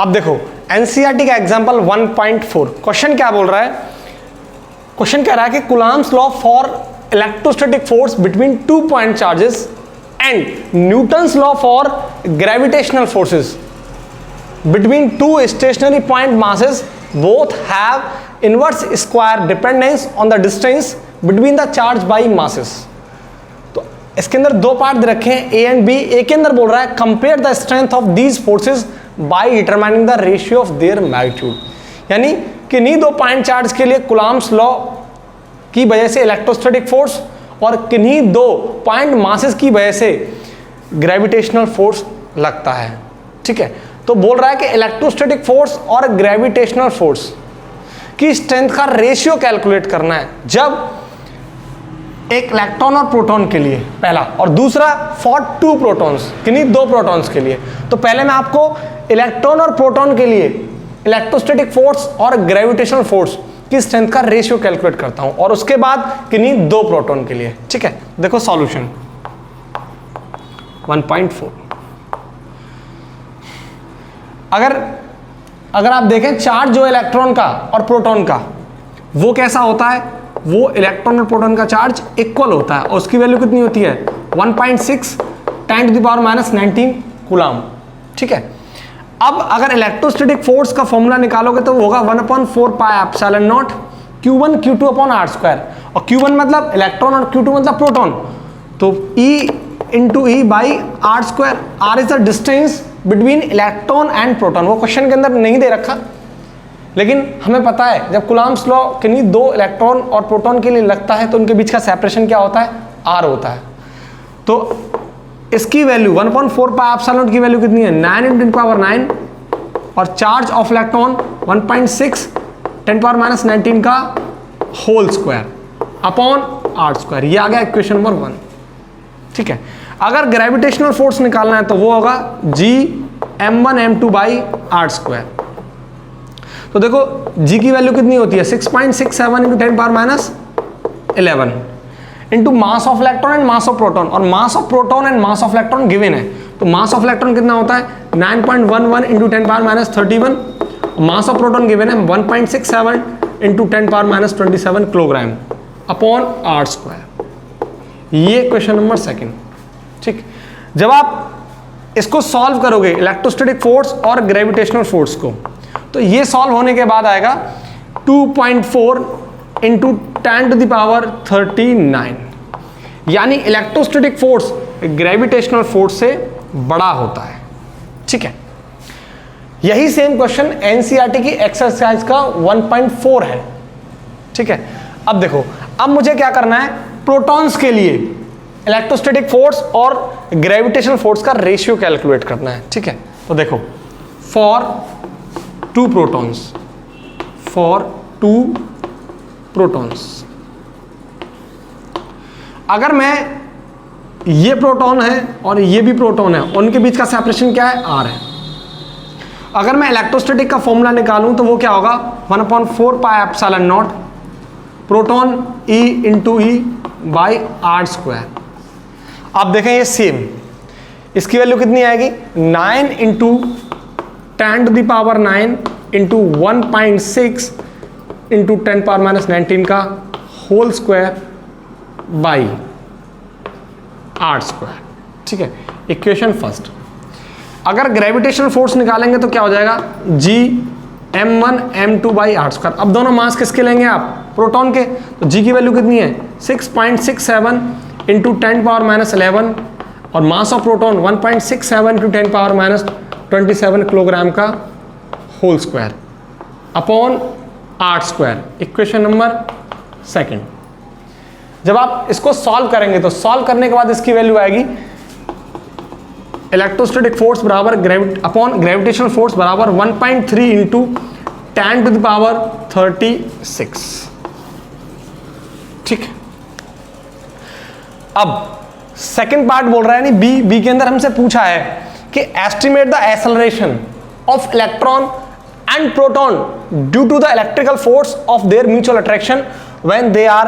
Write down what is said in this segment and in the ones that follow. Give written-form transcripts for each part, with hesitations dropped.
अब देखो एनसीईआरटी का एग्जांपल 1.4 क्वेश्चन क्या बोल रहा है, क्वेश्चन कह रहा है कि Coulomb's law for electrostatic force between 2 point charges and Newton's law for gravitational forces between two stationary point masses both have inverse square dependence on the distance between the charge by masses। तो इसके अंदर दो part दे रखे हैं A and B. ए के अंदर बोल रहा है compare the strength of these forces by determining the ratio of their magnitude, यानी किन्हीं दो पॉइंट चार्ज के लिए कूलम्ब्स लॉ की वजह से इलेक्ट्रोस्टैटिक फोर्स और किन्हीं दो पॉइंट मासेस की वजह से ग्रेविटेशनल फोर्स लगता है। ठीक है, तो बोल रहा है कि इलेक्ट्रोस्टैटिक फोर्स और ग्रेविटेशनल फोर्स की स्ट्रेंथ का रेशियो कैलकुलेट करना है जब एक इलेक्ट्रॉन और प्रोटॉन के लिए पहला, और दूसरा फॉर 2 प्रोटॉन्स, किन्हीं 2 प्रोटॉन्स के लिए। तो पहले मैं आपको इलेक्ट्रॉन और प्रोटॉन के लिए इलेक्ट्रोस्टैटिक फोर्स और ग्रेविटेशनल फोर्स की स्ट्रेंथ का रेशियो कैलकुलेट करता हूं और उसके बाद किन्हीं 2 प्रोटॉन के लिए। ठीक है, देखो सॉल्यूशन 1.4। अगर आप देखें चार्ज जो इलेक्ट्रॉन का और प्रोटॉन का वो कैसा होता है, वो इलेक्ट्रॉन और प्रोटॉन का चार्ज इक्वल होता है और उसकी वैल्यू कितनी होती है 1.6 10⁻⁻19 कूलम्ब। ठीक है, अब अगर इलेक्ट्रोस्टैटिक फोर्स का फॉर्मूला निकालोगे तो वो होगा 1/4 pi epsilon not Q1 Q2/r²। और Q1 मतलब इलेक्ट्रॉन और Q2 मतलब प्रोटॉन, तो E × E by r²। r is the distance between electron and proton. वो क्वेश्चन के अंदर नहीं दे रखा, लेकिन हमें पता है जब कूलम्ब्स लॉ किन्हीं 2 इलेक्ट्रॉन और प्रोटॉन के लिए लगता है तो उनके बीच का सेपरेशन क्या होता है, r होता है। तो इसकी वैल्यू 1/4 पाई एप्सिलॉन की वैल्यू कितनी है 9 × 10⁻9 और चार्ज ऑफ इलेक्ट्रॉन 1.6 10⁻⁻19 का होल स्क्वायर अपॉन r²। ये आ गया इक्वेशन नंबर 1। ठीक है, अगर ग्रेविटेशनल फोर्स निकालना है तो वो होगा G m1m2/r²। तो देखो G की वैल्यू कितनी होती है 6.67 × 10⁻11 into mass of electron and mass of proton. और mass of proton and mass of electron given है, तो मास ऑफ इलेक्ट्रॉन कितना होता है 9.11 × 10⁻31। मास ऑफ प्रोटॉन गिवन है 1.67 × 10⁻27 किलोग्राम अपॉन r²। ये क्वेश्चन नंबर 2। ठीक, जब आप इसको सॉल्व करोगे इलेक्ट्रोस्टैटिक फोर्स और ग्रेविटेशनल फोर्स को, तो ये सॉल्व होने के बाद आएगा 2.4 × 10⁻39, यानी इलेक्ट्रोस्टैटिक फोर्स ग्रेविटेशनल फोर्स से बड़ा होता है। ठीक है, यही सेम क्वेश्चन एनसीईआरटी की एक्सरसाइज का 1.4 है। ठीक है, अब देखो, अब मुझे क्या करना है, प्रोटॉन्स के लिए इलेक्ट्रोस्टैटिक फोर्स और ग्रेविटेशनल फोर्स का रेशियो कैलकुलेट करना है। ठीक है, तो देखो फॉर 2 प्रोटॉन्स, अगर मैं ये प्रोटॉन है और ये भी प्रोटॉन है, उनके बीच का सेपरेशन क्या है r है। अगर मैं इलेक्ट्रोस्टैटिक का फॉर्मूला निकालूं तो वो क्या होगा 1/4 pi epsilon not proton E × E by r²। आप देखें ये सेम, इसकी वैल्यू कितनी आएगी 9 × 10⁻9 इंटू 1.6 × 10⁻19 का होल स्क्वायर बाई r²। ठीक है, इक्वेशन फर्स्ट। अगर ग्रेविटेशनल फोर्स निकालेंगे तो क्या हो जाएगा G m1m2/r²। अब दोनों मास किसके लेंगे आप, प्रोटॉन के, तो G की वैल्यू कितनी है 6.67 × 10⁻11 और मास ऑफ प्रोटॉन 1.67 × 10⁻27 किलोग्राम का whole square upon r²। Equation number 2। जब आप इसको सॉल्व करेंगे तो सॉल्व करने के बाद इसकी वैल्यू आएगी इलेक्ट्रोस्टैटिक फोर्स बराबर अपॉन ग्रेविटेशनल फोर्स बराबर 1.3 × 10⁻36। ठीक, अब सेकंड पार्ट बोल रहा है नहीं, बी के अंदर हमसे पूछा है कि estimate the acceleration of electron and proton due to the electrical force of their mutual attraction when they are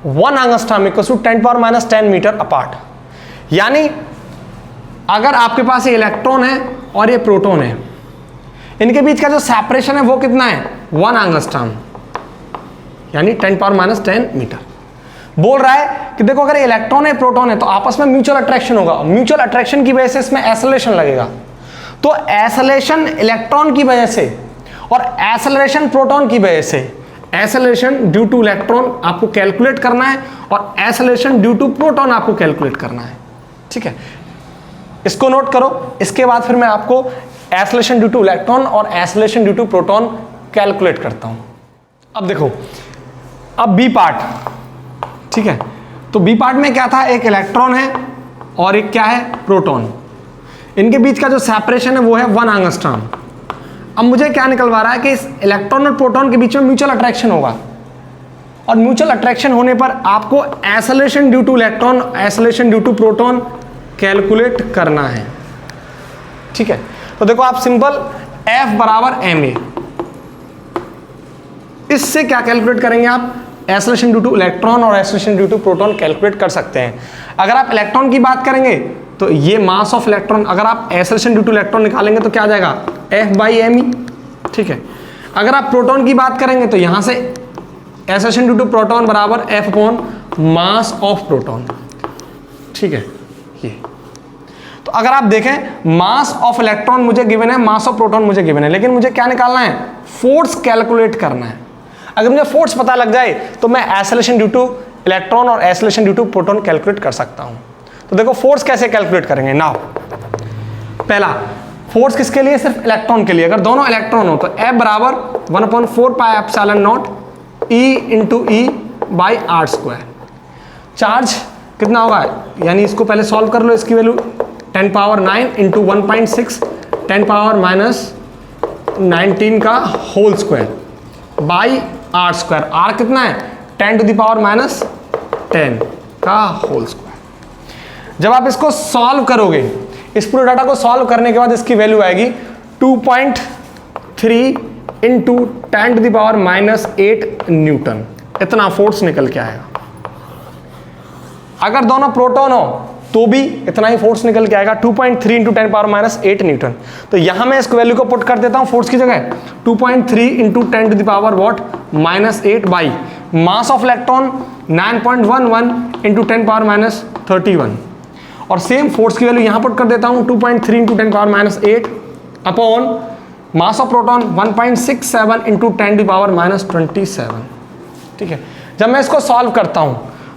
1 angstrom equals to 10⁻10 metre apart. यानी अगर आपके पास ये इलेक्ट्रॉन है और ये प्रोटॉन है, इनके बीच का जो सेपरेशन है वो कितना है 1 एंगस्ट्रॉम, यानी 10⁻⁻10 मीटर। बोल रहा है कि देखो अगर इलेक्ट्रॉन है प्रोटॉन है तो आपस में म्यूचुअल अट्रैक्शन होगा, म्यूचुअल अट्रैक्शन की वजह से इसमें एक्सेलरेशन लगेगा। तो एक्सेलरेशन इलेक्ट्रॉन की वजह से और एक्सेलरेशन प्रोटॉन की वजह से, एक्सेलरेशन ड्यू टू इलेक्ट्रॉन आपको कैलकुलेट करना है और एक्सेलरेशन ड्यू टू प्रोटॉन आपको कैलकुलेट करना है। ठीक है, इसको नोट करो। इसके बाद फिर मैं आपको एक्सेलरेशन ड्यू टू इलेक्ट्रॉन और acceleration due to proton calculate करता हूं। अब देखो, अब बी पार्ट, ठीक है, तो बी पार्ट में क्या था, एक इलेक्ट्रॉन है और एक क्या है प्रोटॉन। इनके बीच का जो सेपरेशन है वो है 1 एंगस्ट्रॉम। अब मुझे क्या निकलवा रहा है कि इस इलेक्ट्रॉन और प्रोटॉन के बीच में म्यूचुअल अट्रैक्शन होगा और म्यूचुअल अट्रैक्शन होने पर आपको acceleration due to electron, acceleration due to proton calculate करना है। ठीक है, तो देखो आप सिंपल F बराबर ma, इससे क्या कैलकुलेट करेंगे आप, एक्सेलरेशन ड्यू टू इलेक्ट्रॉन और acceleration due to proton calculate कर सकते हैं। अगर आप इलेक्ट्रॉन की बात करेंगे तो ये मास ऑफ इलेक्ट्रॉन, अगर आप एक्सेलरेशन ड्यू टू इलेक्ट्रॉन निकालेंगे तो क्या आ जाएगा F/me। ठीक है, अगर आप प्रोटॉन की बात करेंगे तो यहां से एक्सेलरेशन ड्यू टू प्रोटॉन बराबर F/मास ऑफ प्रोटॉन। ठीक है, ये तो अगर आप देखें मास ऑफ इलेक्ट्रॉन मुझे गिवन है, मास ऑफ प्रोटॉन मुझे गिवन है, लेकिन मुझे क्या निकालना है, फोर्स कैलकुलेट करना है। अगर मुझे फोर्स पता लग जाए तो मैं एक्सेलरेशन ड्यू टू इलेक्ट्रॉन और acceleration due to proton calculate कर सकता हूं। तो देखो फोर्स कैसे कैलकुलेट करेंगे। नाउ पहला फोर्स किसके लिए, सिर्फ इलेक्ट्रॉन के लिए। अगर दोनों इलेक्ट्रॉन हो तो F बराबर 1/4πε0 E/E/r²। चार्ज कितना होगा, यानी इसको पहले सॉल्व कर लो, इसकी वैल्यू 10⁻9 × 1.6 10⁻19 का whole square by r²। r कितना है 10⁻⁻10 का होल स्क्वायर। जब आप इसको सॉल्व करोगे, इस पूरे डाटा को सॉल्व करने के बाद इसकी वैल्यू आएगी 2.3 × 10⁻⁻8 न्यूटन। इतना फोर्स निकल के आएगा। अगर दोनों प्रोटॉन हो तो भी इतना ही फोर्स निकल के आएगा, 2.3 × 10⁻�8 न्यूटन। तो यहां मैं इसको वैल्यू को पुट कर देता हूं फोर्स की जगह, 2.3 × 10⁻⁻8 बाई मास ऑफ इलेक्ट्रॉन 9.11 × 10⁻31। और सेम फोर्स की वैल्यू यहां पुट कर देता हूं, 2.3 × 10⁻8 अपॉन मास ऑफ प्रोटॉन 1.67 × 10⁻27। ठीक है, जब मैं इसको सॉल्व करता हूं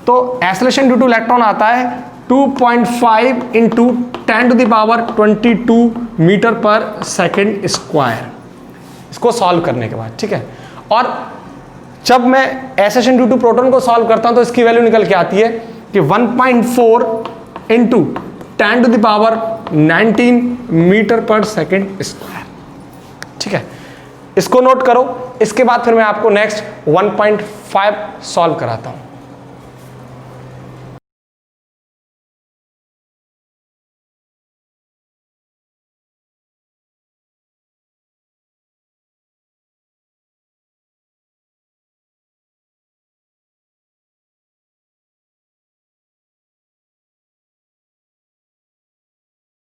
तो एक्सेलरेशन ड्यू टू इलेक्ट्रॉन आता है 2.5 × 10⁻22 मीटर पर सेकेंड स्क्वायर, इसको सॉल्व करने के बाद। ठीक है, और जब मैं एक्सेलरेशन ड्यू टू प्रोटॉन को सॉल्व करता हूं तो इसकी वैल्यू निकल के आती है कि 1.4 × 10⁻19 मीटर पर सेकेंड स्क्वायर। ठीक है, इसको नोट करो। इसके बाद फिर मैं आपको नेक्स्ट 1.5 सॉल्व कराता हूं।